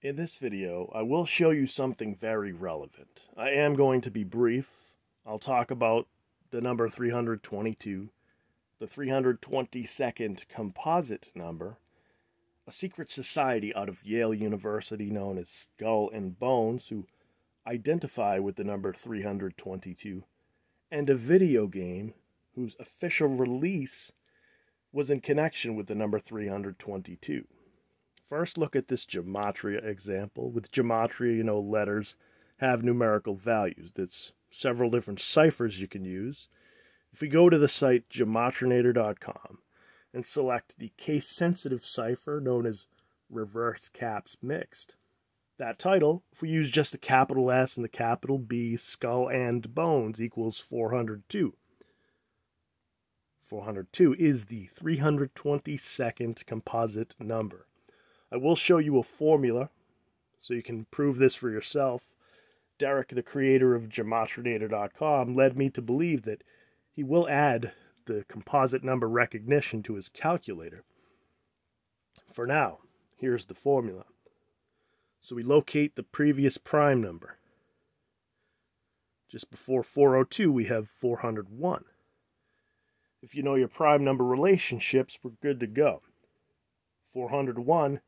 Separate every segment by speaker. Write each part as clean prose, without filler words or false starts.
Speaker 1: In this video, I will show you something very relevant. I am going to be brief. I'll talk about the number 322, the 322nd composite number, a secret society out of Yale University known as Skull and Bones who identify with the number 322, and a video game whose official release was in connection with the number 322. First, look at this gematria example. With gematria, letters have numerical values. That's several different ciphers you can use. If we go to the site gematrinator.com and select the case-sensitive cipher known as reverse caps mixed, that title, if we use just the capital S and the capital B, Skull and Bones equals 402. 402 is the 322nd composite number. I will show you a formula so you can prove this for yourself. Derek, the creator of gematrinator.com, led me to believe that he will add the composite number recognition to his calculator. For now, here's the formula. So we locate the previous prime number. Just before 402, we have 401. If you know your prime number relationships, we're good to go. 401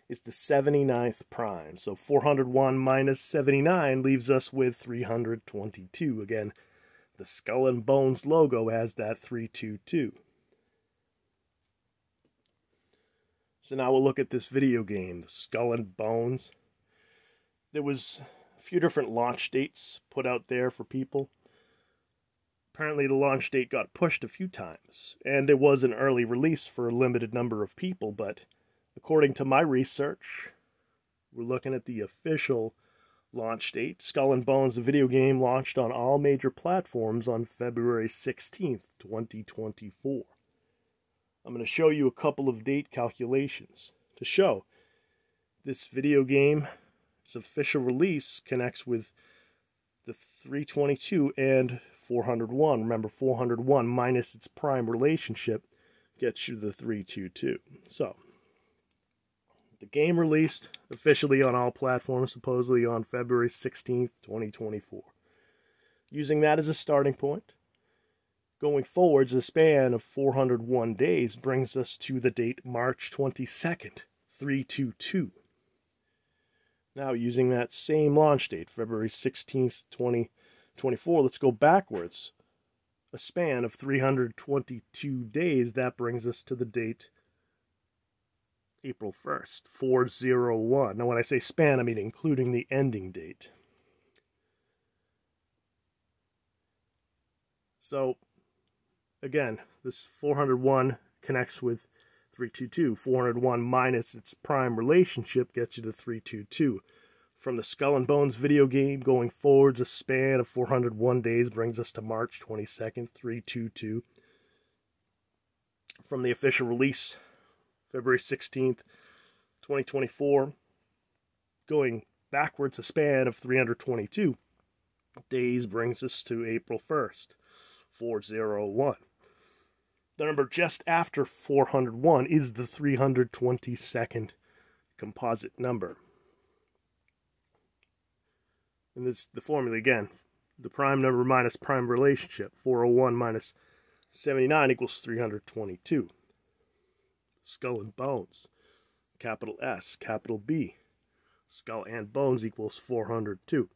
Speaker 1: is the 79th prime. So 401 minus 79 leaves us with 322. Again, the Skull and Bones logo has that 322. So now we'll look at this video game, the Skull and Bones. There was a few different launch dates put out there for people. Apparently the launch date got pushed a few times, and there was an early release for a limited number of people, but according to my research, we're looking at the official launch date. Skull and Bones, the video game, launched on all major platforms on February 16th, 2024. I'm going to show you a couple of date calculations to show this video game, its official release, connects with the 322 and 401. Remember, 401 minus its prime relationship gets you the 322. So, the game released officially on all platforms, supposedly on February 16th, 2024. Using that as a starting point, going forwards, a span of 401 days brings us to the date March 22nd, 322. Now, using that same launch date, February 16th, 2024, let's go backwards. A span of 322 days, that brings us to the date April 1st, 401. Now, when I say span, I mean including the ending date. So, again, this 401 connects with 322. 401 minus its prime relationship gets you to 322. From the Skull and Bones video game going forwards, a span of 401 days brings us to March 22nd, 322. From the official release, February 16th, 2024, going backwards, a span of 322 days brings us to April 1st, 401. The number just after 401 is the 322nd composite number. And this is the formula again. The prime number minus prime relationship. 401 minus 79 equals 322. Skull and Bones. Capital S, capital B. Skull and Bones equals 402.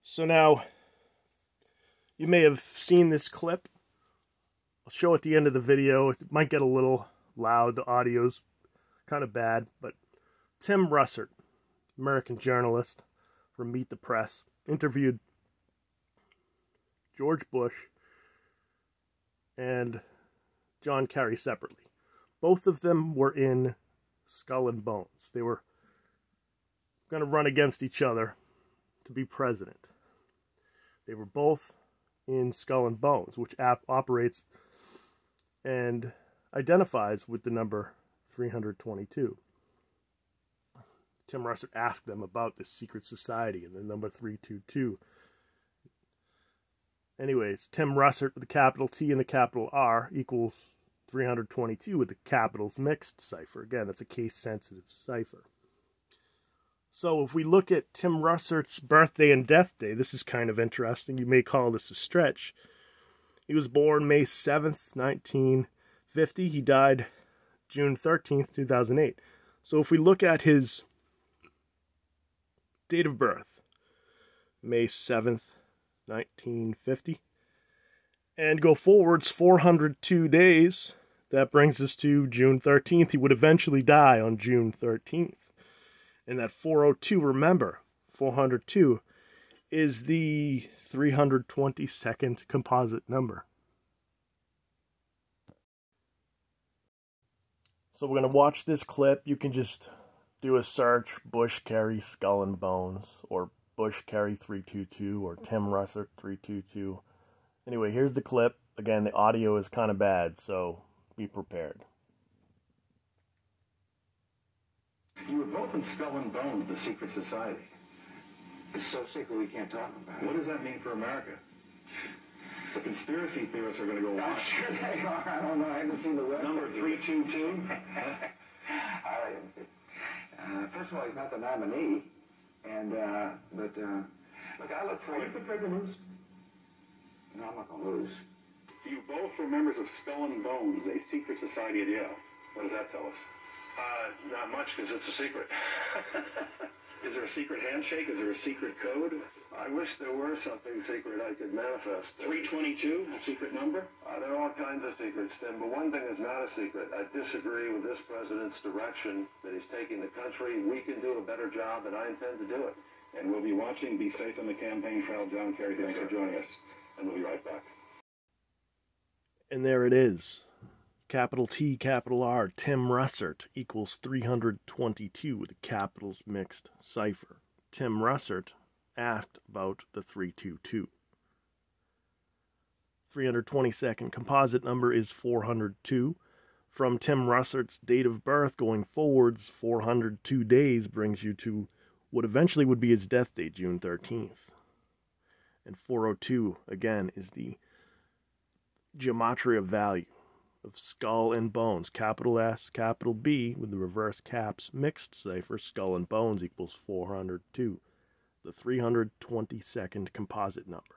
Speaker 1: So now, you may have seen this clip. I'll show at the end of the video. It might get a little loud. The audio's kind of bad. But Tim Russert, American journalist from Meet the Press, interviewed George Bush and John Kerry separately. Both of them were in Skull and Bones. They were going to run against each other to be president. They were both in Skull and Bones, which operates and identifies with the number 322. Tim Russert asked them about this secret society and the number 322. Anyways, Tim Russert with the capital T and the capital R equals 322 with the capitals mixed cipher. Again, that's a case-sensitive cipher. So if we look at Tim Russert's birthday and death day, this is kind of interesting. You may call this a stretch. He was born May 7th, 1950. He died June 13th, 2008. So if we look at his date of birth, May 7th, 1950, and go forwards 402 days, that brings us to June 13th. He would eventually die on June 13th. And that 402, remember, 402 is the 322nd composite number. So we're going to watch this clip. You can just do a search, Bush Carey Skull and Bones, or Bush Carey 322, or Tim Russert 322. Anyway, here's the clip. Again, the audio is kind of bad, so be prepared.
Speaker 2: You were both in Skull and Bones, the secret society.
Speaker 3: It's so secret we can't talk about it.
Speaker 2: What does that mean for America? The conspiracy theorists are going to go
Speaker 3: I'm
Speaker 2: on.
Speaker 3: sure they are. I don't know. I haven't seen the web.
Speaker 2: Number 322?
Speaker 3: First of all, he's not the nominee. And, look, I look for...
Speaker 2: Are you prepared to lose?
Speaker 3: No, I'm not going to lose.
Speaker 2: You both were members of Skull and Bones, a secret society at Yale. What does that tell us?
Speaker 4: Not much, because it's a secret.
Speaker 2: Is there a secret handshake? Is there a secret code?
Speaker 4: I wish there were something secret I could manifest.
Speaker 2: 322, a secret number?
Speaker 4: There are all kinds of secrets, Tim, but one thing is not a secret. I disagree with this president's direction that he's taking the country. We can do a better job, and I intend to do it.
Speaker 2: And we'll be watching. Be safe on the campaign trail. John Kerry, thanks for joining us. And we'll be right back.
Speaker 1: And there it is. Capital T, capital R, Tim Russert equals 322 with the capitals mixed cipher. Tim Russert asked about the 322. 322nd composite number is 402. From Tim Russert's date of birth going forwards, 402 days brings you to what eventually would be his death date, June 13th. And 402, again, is the gematria value of Skull and Bones. Capital S, capital B, with the reverse caps mixed cipher. Skull and Bones equals 402, the 322nd composite number.